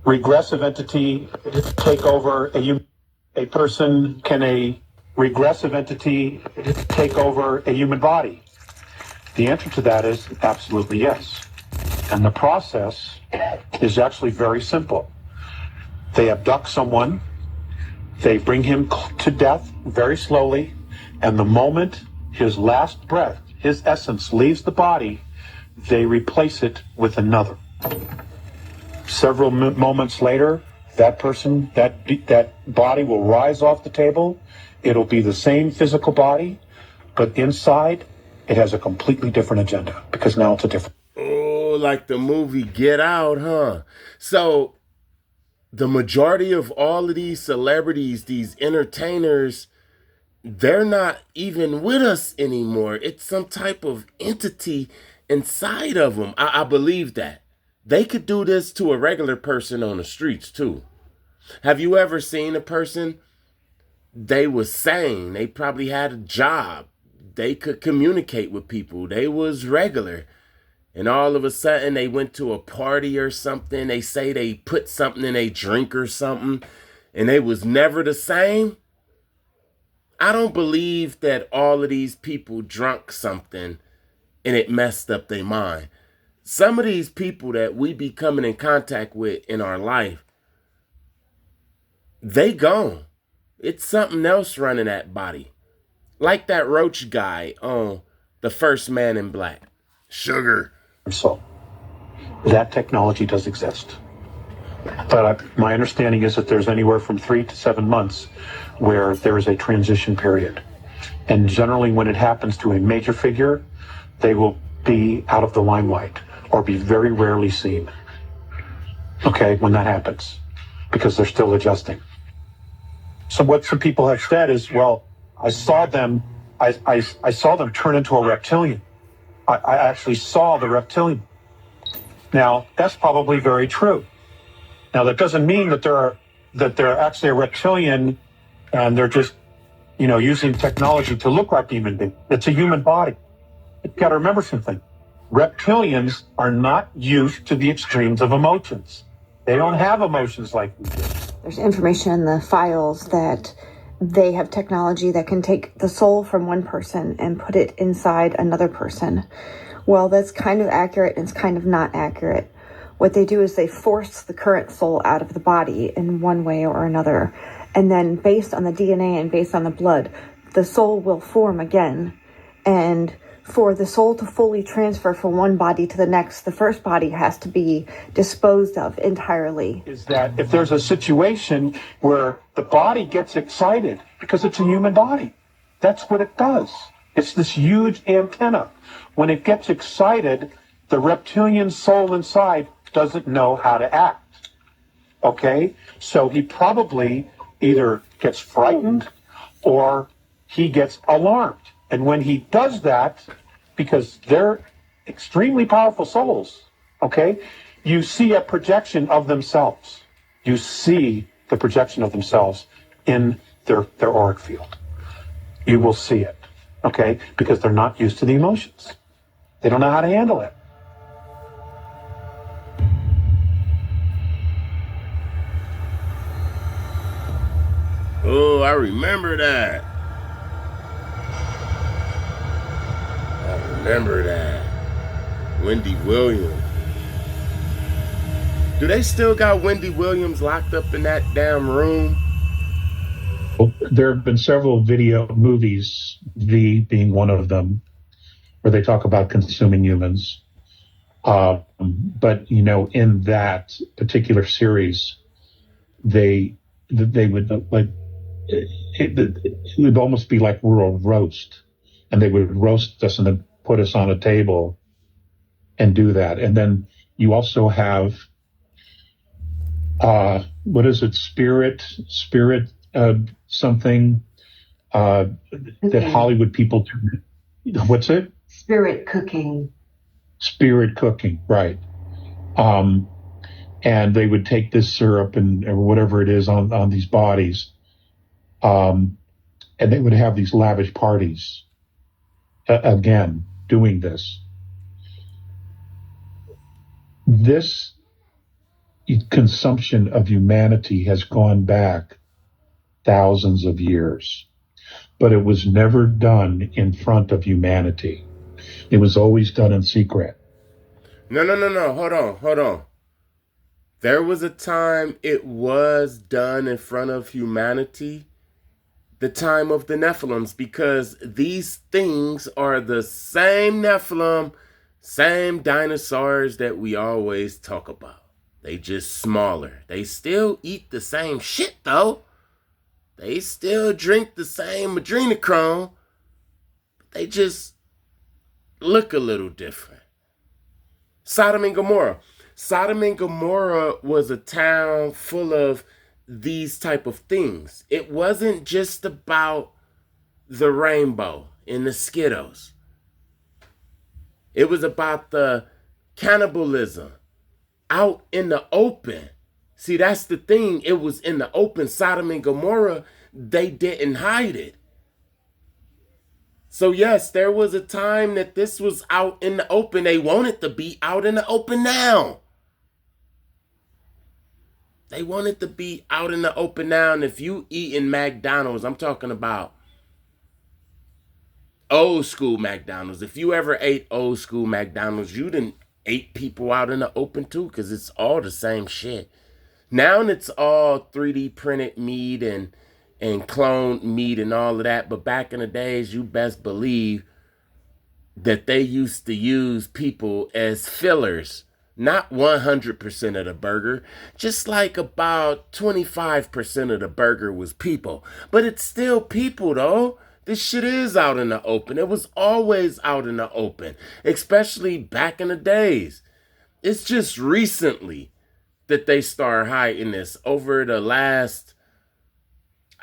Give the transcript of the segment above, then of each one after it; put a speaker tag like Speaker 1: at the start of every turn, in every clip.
Speaker 1: regressive entity take over a person? Can a regressive entity take over a human body? The answer to that is absolutely yes. And the process is actually very simple. They abduct someone, they bring him to death very slowly, and the moment his last breath, his essence, leaves the body, they replace it with another. Several moments later, that person, that body will rise off the table. It'll be the same physical body, but inside, it has a completely different agenda, because now it's a different...
Speaker 2: Oh, like the movie Get Out, huh? So the majority of all of these celebrities, these entertainers, they're not even with us anymore. It's some type of entity inside of them. I believe that. They could do this to a regular person on the streets too. Have you ever seen a person, they was sane, they probably had a job, they could communicate with people, they was regular, and all of a sudden they went to a party or something, they say they put something in a drink or something, and they was never the same? I don't believe that all of these people drunk something and it messed up their mind. Some of these people that we be coming in contact with in our life, they gone. It's something else running that body. Like that Roach guy on The First Man in Black. Sugar.
Speaker 1: So that technology does exist. But my understanding is that there's anywhere from 3 to 7 months where there is a transition period. And generally when it happens to a major figure, they will be out of the limelight or be very rarely seen. Okay, when that happens, because they're still adjusting. So what some people have said is, well, I saw them turn into a reptilian. I actually saw the reptilian. Now, that's probably very true. Now, that doesn't mean that they're actually a reptilian and they're just, using technology to look like a human being. It's a human body. You've got to remember something. Reptilians are not used to the extremes of emotions. They don't have emotions like we do.
Speaker 3: There's information in the files that they have technology that can take the soul from one person and put it inside another person. Well, that's kind of accurate and it's kind of not accurate. What they do is they force the current soul out of the body in one way or another. And then based on the DNA and based on the blood, the soul will form again. And for the soul to fully transfer from one body to the next, the first body has to be disposed of entirely.
Speaker 1: Is that if there's a situation where the body gets excited, because it's a human body, that's what it does. It's this huge antenna. When it gets excited, the reptilian soul inside doesn't know how to act. Okay? So he probably either gets frightened or he gets alarmed. And when he does that, because they're extremely powerful souls, okay, you see a projection of themselves. You see the projection of themselves in their auric field. You will see it, okay, because they're not used to the emotions. They don't know how to handle it.
Speaker 2: Oh, I remember that. Remember that. Wendy Williams. Do they still got Wendy Williams locked up in that damn room?
Speaker 1: Well, there have been several video movies, V being one of them, where they talk about consuming humans. But, in that particular series, they would like, it would almost be like rural roast. And they would roast us and then put us on a table and do that. And then you also have, what is it? Spirit, something, that Hollywood people do. What's it?
Speaker 4: Spirit cooking.
Speaker 1: Spirit cooking, right. And they would take this syrup or whatever it is on these bodies. And they would have these lavish parties. Again, doing this. This consumption of humanity has gone back thousands of years, but it was never done in front of humanity. It was always done in secret.
Speaker 2: No. Hold on. There was a time it was done in front of humanity, the time of the Nephilims, because these things are the same Nephilim, same dinosaurs that we always talk about. They just smaller. They still eat the same shit though. They still drink the same adrenochrome. They just look a little different. Sodom and Gomorrah. Sodom and Gomorrah was a town full of these type of things. It wasn't just about the rainbow and the Skittles. It was about the cannibalism out in the open. See, that's the thing. It was in the open. Sodom and Gomorrah, they didn't hide it. So yes, there was a time that this was out in the open. They want it to be out in the open now. They want it to be out in the open now. And if you eat in McDonald's, I'm talking about old school McDonald's. If you ever ate old school McDonald's, you didn't ate people out in the open too, because it's all the same shit. Now it's all 3D printed meat and cloned meat and all of that. But back in the days, you best believe that they used to use people as fillers. Not 100% of the burger, just like about 25% of the burger was people. But it's still people though. This shit is out in the open. It was always out in the open, especially back in the days. It's just recently that they start hiding this over the last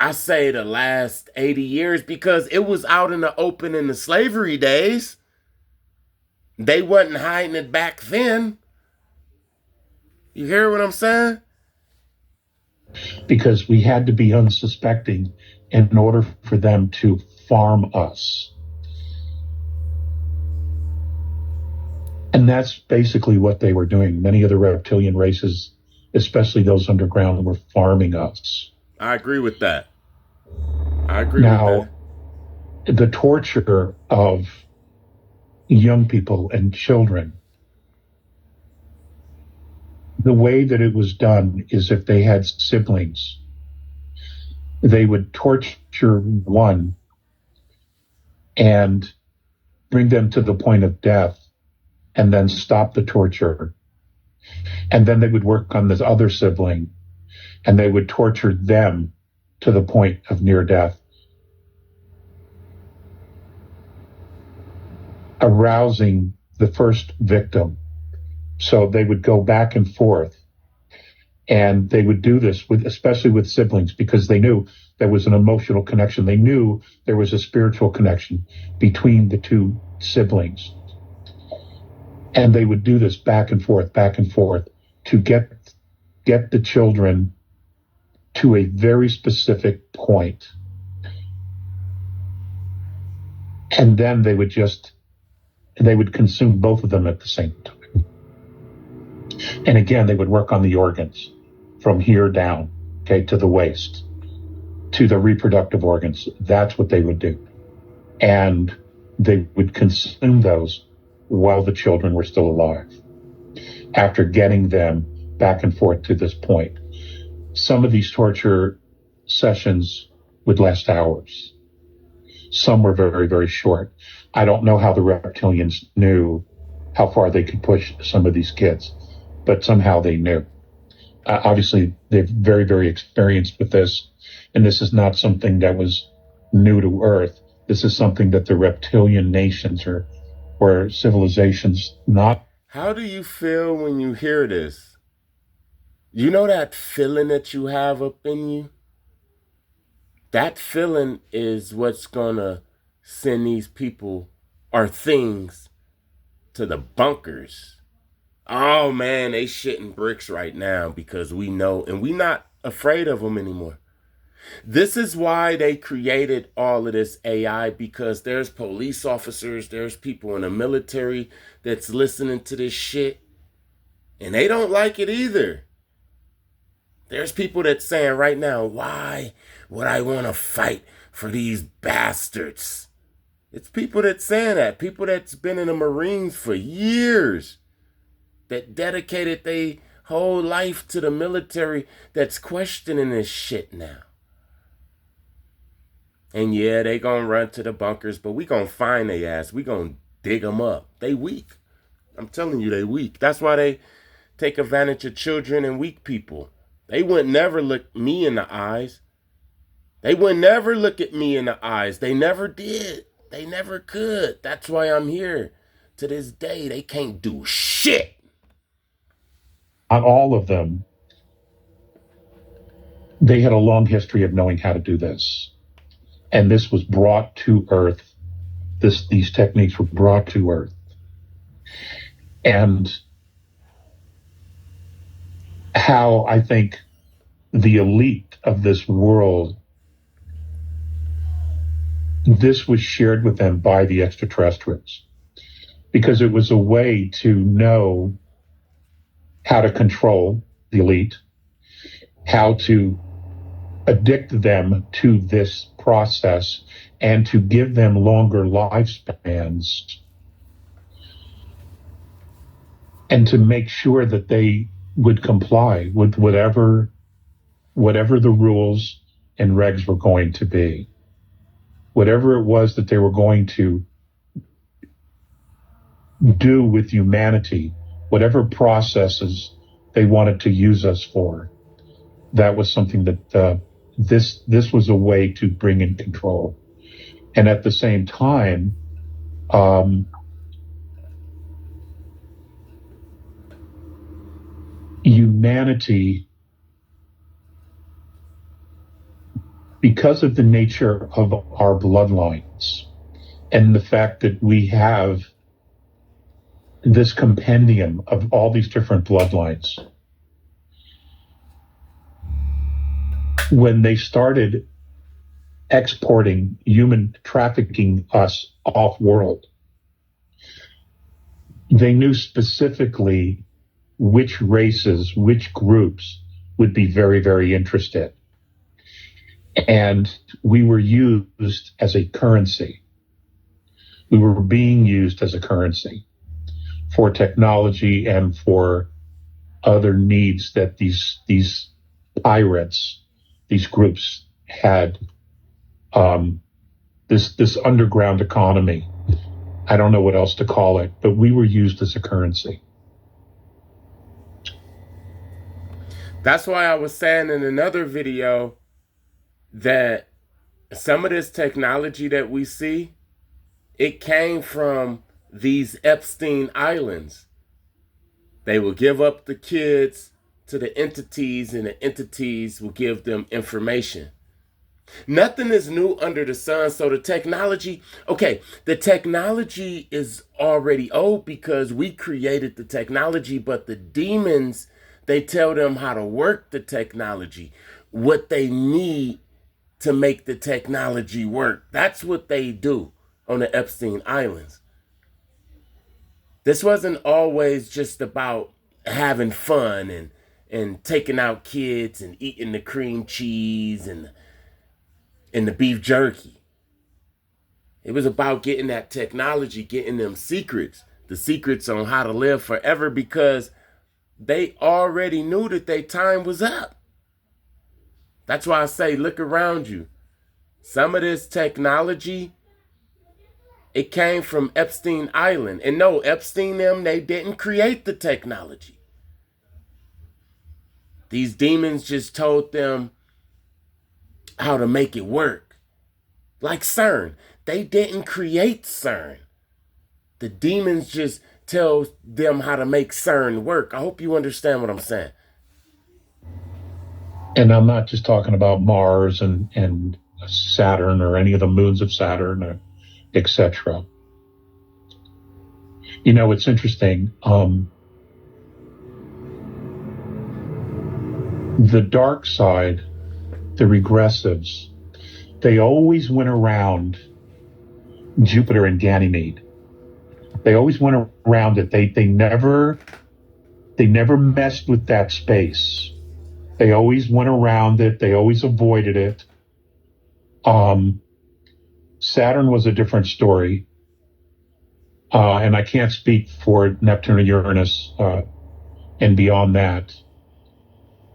Speaker 2: 80 years, because it was out in the open in the slavery days. They wasn't hiding it back then. You hear what I'm saying?
Speaker 1: Because we had to be unsuspecting in order for them to farm us. And that's basically what they were doing. Many of the reptilian races, especially those underground, were farming us.
Speaker 2: I agree with that. with
Speaker 1: Now,
Speaker 2: that.
Speaker 1: the torture of young people and children, the way that it was done is if they had siblings, they would torture one and bring them to the point of death and then stop the torture. And then they would work on this other sibling and they would torture them to the point of near death, arousing the first victim. So they would go back and forth, and they would do this with, especially with siblings, because they knew there was an emotional connection. They knew there was a spiritual connection between the two siblings. And they would do this back and forth to get the children to a very specific point. And then they would consume both of them at the same time. And again, they would work on the organs from here down, okay, to the waist, to the reproductive organs. That's what they would do. And they would consume those while the children were still alive, after getting them back and forth to this point. Some of these torture sessions would last hours. Some were very, very short. I don't know how the reptilians knew how far they could push some of these kids, but somehow they knew. Obviously, they're very, very experienced with this, and this is not something that was new to Earth. This is something that the reptilian nations or civilizations not.
Speaker 2: How do you feel when you hear this? You know that feeling that you have up in you? That feeling is what's gonna send these people or things to the bunkers. Oh man, they shitting bricks right now because we know, and we not afraid of them anymore. This is why they created all of this AI, because there's police officers, there's people in the military that's listening to this shit, and they don't like it either. There's people that's saying right now, why would I want to fight for these bastards? It's people that's saying that. People that's been in the Marines for years, that dedicated their whole life to the military, that's questioning this shit now. And yeah, they gonna run to the bunkers, but we gonna find their ass. We gonna dig them up. They weak. I'm telling you, they weak. That's why they take advantage of children and weak people. They would never look me in the eyes. They would never look at me in the eyes. They never did. They never could. That's why I'm here. To this day, they can't do shit.
Speaker 1: On all of them, they had a long history of knowing how to do this. And this was brought to Earth. These techniques were brought to Earth. And how I think the elite of this world, this was shared with them by the extraterrestrials, because it was a way to know how to control the elite, how to addict them to this process, and to give them longer lifespans, and to make sure that they would comply with whatever the rules and regs were going to be. Whatever it was that they were going to do with humanity, whatever processes they wanted to use us for, that was something that this was a way to bring in control. And at the same time, humanity, because of the nature of our bloodlines and the fact that we have this compendium of all these different bloodlines, when they started exporting, human trafficking us off world, they knew specifically which races, which groups would be very, very interested. And we were used as a currency. We were being used as a currency for technology and for other needs that these pirates, these groups had. This underground economy. I don't know what else to call it, but we were used as a currency.
Speaker 2: That's why I was saying in another video that some of this technology that we see, it came from these Epstein Islands. They will give up the kids to the entities, and the entities will give them information. Nothing is new under the sun. So the technology is already old because we created the technology, but the demons, they tell them how to work the technology, what they need to make the technology work. That's what they do on the Epstein Islands. This wasn't always just about having fun and taking out kids and eating the cream cheese and the beef jerky. It was about getting that technology, getting them secrets, the secrets on how to live forever, because they already knew that their time was up. That's why I say, look around you. Some of this technology, it came from Epstein Island. And no, Epstein them, they didn't create the technology. These demons just told them how to make it work. Like CERN. They didn't create CERN. The demons just tell them how to make CERN work. I hope you understand what I'm saying.
Speaker 1: And I'm not just talking about Mars and Saturn or any of the moons of Saturn, or etc. You know, it's interesting. The dark side, the regressives, they always went around Jupiter and Ganymede. They always went around it. They never messed with that space. They always went around it. They always avoided it. Saturn was a different story. And I can't speak for Neptune or Uranus and beyond that.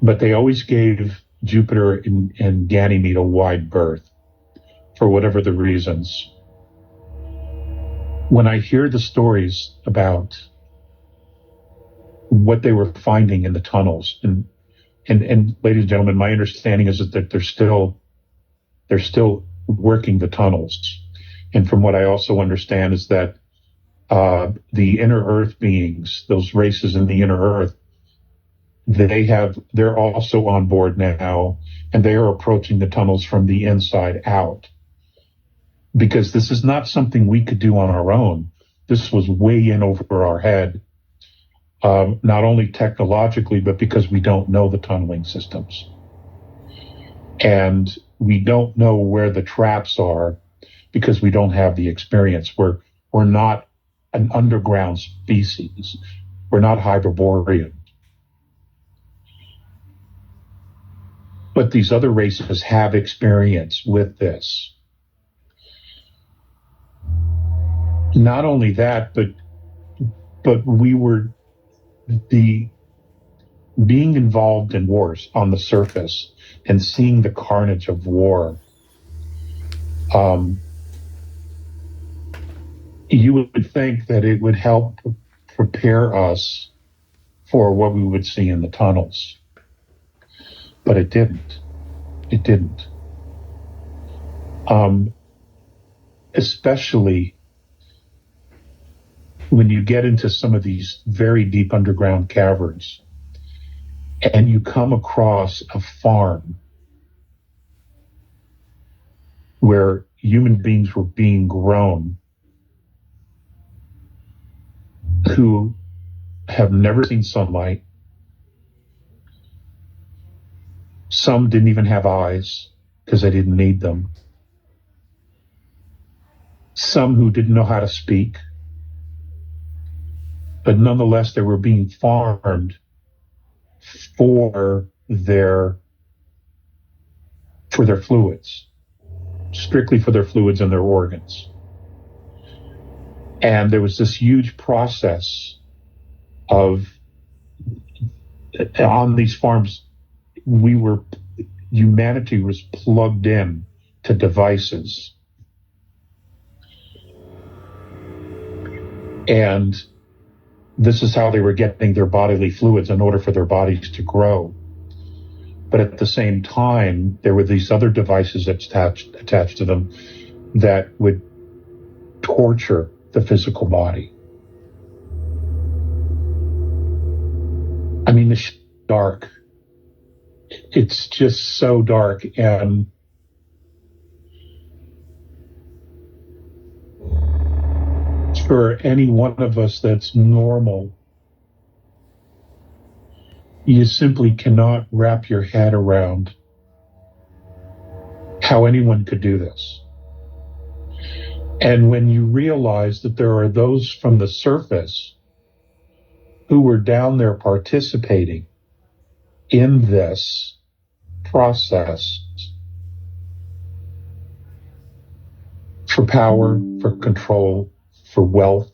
Speaker 1: But they always gave Jupiter and Ganymede a wide berth for whatever the reasons. When I hear the stories about what they were finding in the tunnels, and ladies and gentlemen, my understanding is that they're still working the tunnels. And from what I also understand is that the inner Earth beings, those races in the inner Earth, they're also on board now, and they are approaching the tunnels from the inside out. Because this is not something we could do on our own. This was way in over our head, not only technologically, but because we don't know the tunneling systems. And we don't know where the traps are because we don't have the experience. We're not an underground species. We're not Hyperborean. But these other races have experience with this. Not only that, but we were the being involved in wars on the surface and seeing the carnage of war. You would think that it would help prepare us for what we would see in the tunnels. But it didn't. It didn't. Especially when you get into some of these very deep underground caverns and you come across a farm where human beings were being grown who have never seen sunlight. Some didn't even have eyes because they didn't need them. Some who didn't know how to speak. But nonetheless, they were being farmed for their fluids, strictly for their fluids and their organs. And there was this huge process of, on these farms, humanity was plugged in to devices. And this is how they were getting their bodily fluids in order for their bodies to grow. But at the same time, there were these other devices attached to them that would torture the physical body. I mean, the dark. It's just so dark. And for any one of us that's normal, you simply cannot wrap your head around how anyone could do this. And when you realize that there are those from the surface who were down there participating in this process for power, for control, for wealth,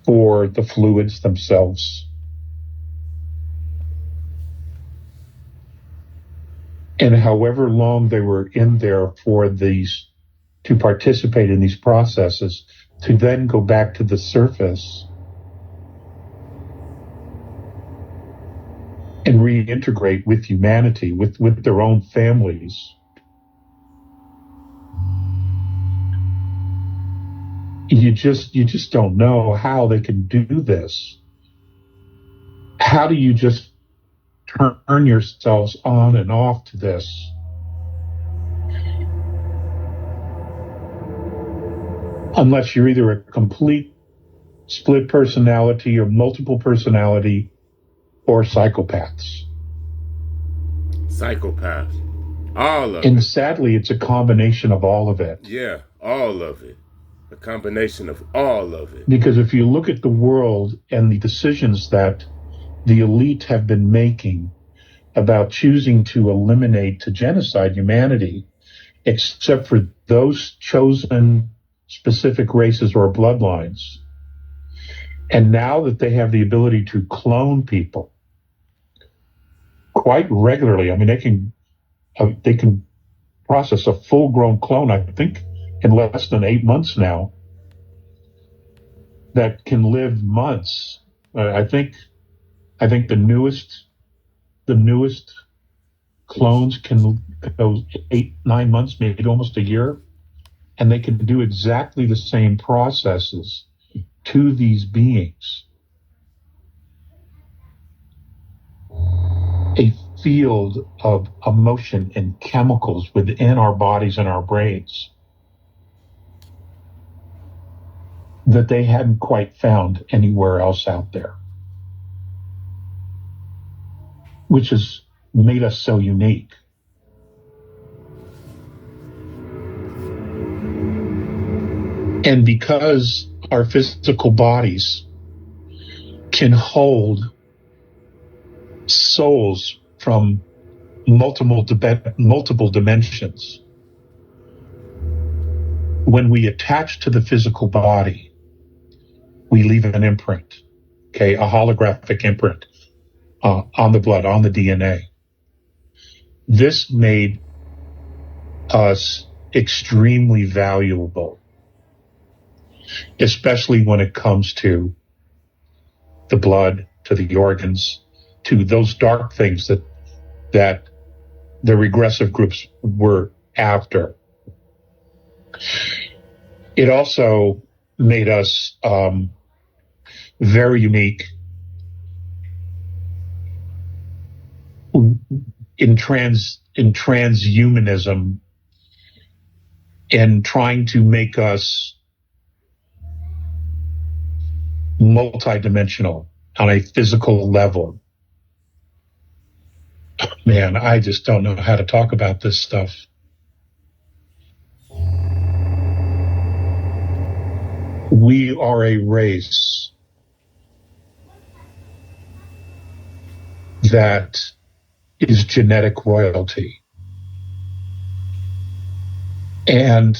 Speaker 1: for the fluids themselves. And however long they were in there for these, to participate in these processes, to then go back to the surface and reintegrate with humanity, with their own families. You just don't know how they can do this. How do you just turn yourselves on and off to this? Unless you're either a complete split personality or multiple personality or psychopaths.
Speaker 2: Psychopaths. All of it.
Speaker 1: And sadly, it's a combination of all of it.
Speaker 2: Yeah, all of it. A combination of all of it.
Speaker 1: Because if you look at the world and the decisions that the elite have been making about choosing to eliminate, to genocide humanity, except for those chosen specific races or bloodlines. And now that they have the ability to clone people quite regularly, I mean, they can process a full-grown clone, I think, in less than 8 months now, that can live months. I think the newest clones can go 8, 9 months, maybe almost a year, and they can do exactly the same processes to these beings. A field of emotion and chemicals within our bodies and our brains that they hadn't quite found anywhere else out there, which has made us so unique. And because our physical bodies can hold souls from multiple dimensions, when we attach to the physical body, we leave an imprint, okay, a holographic imprint on the blood, on the DNA. This made us extremely valuable, especially when it comes to the blood, to the organs, to those dark things that the regressive groups were after. It also made us very unique in transhumanism and trying to make us multidimensional on a physical level. Man, I just don't know how to talk about this stuff. We are a race that is genetic royalty. And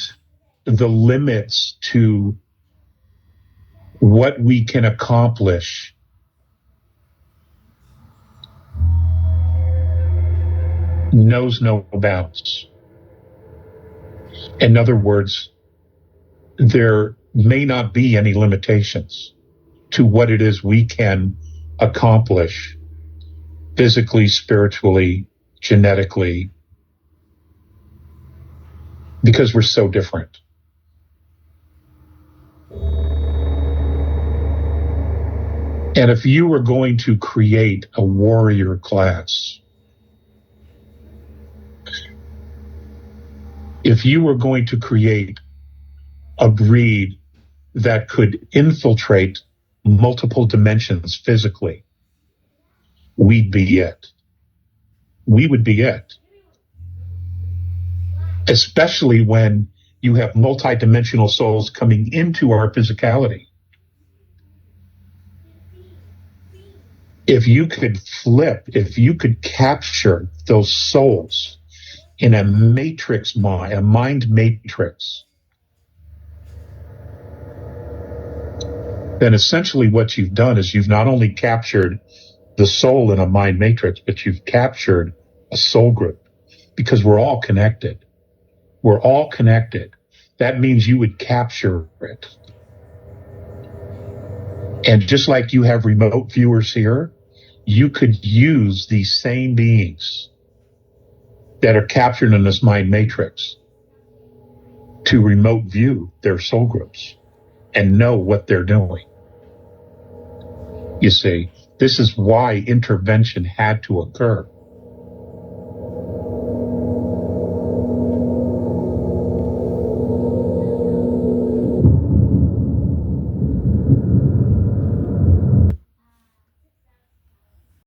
Speaker 1: the limits to what we can accomplish knows no bounds. In other words, there may not be any limitations to what it is we can accomplish physically, spiritually, genetically, because we're so different. And if you were going to create a warrior class, if you were going to create a breed that could infiltrate multiple dimensions physically, we'd be it. We would be it. Especially when you have multidimensional souls coming into our physicality. If you could if you could capture those souls in a matrix mind, a mind matrix, then essentially what you've done is you've not only captured the soul in a mind matrix, but you've captured a soul group, because we're all connected. We're all connected. That means you would capture it. And just like you have remote viewers here, you could use these same beings that are captured in this mind matrix to remote view their soul groups and know what they're doing. You see, this is why intervention had to occur.